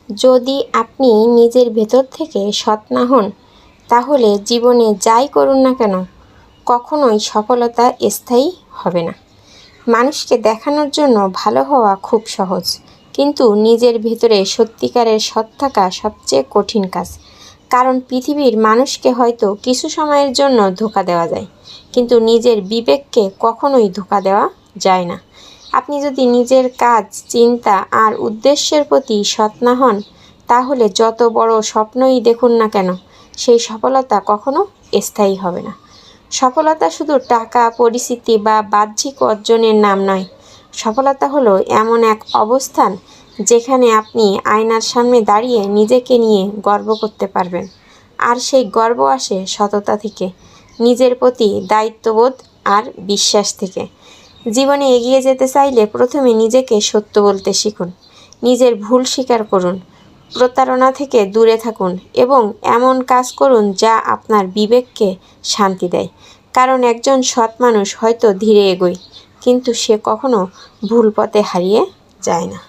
যদি আপনি নিজের ভেতর থেকে সৎ না হন, তাহলে জীবনে যাই করুন না কেন কখনোই সফলতা স্থায়ী হবে না। মানুষকে দেখানোর জন্য ভালো হওয়া খুব সহজ, কিন্তু নিজের ভেতরে সত্যিকারের সৎ থাকা সবচেয়ে কঠিন কাজ। কারণ পৃথিবীর মানুষকে হয়তো কিছু সময়ের জন্য ধোঁকা দেওয়া যায়, কিন্তু নিজের বিবেককে কখনোই ধোঁকা দেওয়া যায় না। আপনি যদি নিজের কাজ, চিন্তা আর উদ্দেশ্যের প্রতি সৎ না হন, তাহলে যত বড় স্বপ্নই দেখুন না কেন, সেই সফলতা কখনো স্থায়ী হবে না। সফলতা শুধু টাকা, পরিচিতি বা বাহ্যিক অর্জনের নাম নয়। সফলতা হলো এমন এক অবস্থান যেখানে আপনি আয়নার সামনে দাঁড়িয়ে নিজেকে নিয়ে গর্ব করতে পারবেন। আর সেই গর্ব আসে সততা থেকে, নিজের প্রতি দায়িত্ববোধ আর বিশ্বাস থেকে। জীবনে এগিয়ে যেতে চাইলে প্রথমে নিজেকে সত্য বলতে শিখুন, নিজের ভুল স্বীকার করুন, প্রতারণা থেকে দূরে থাকুন এবং এমন কাজ করুন যা আপনার বিবেককে শান্তি দেয়। কারণ একজন সৎ মানুষ হয়তো ধীরে এগোয়, কিন্তু সে কখনো ভুল পথে হারিয়ে যায় না।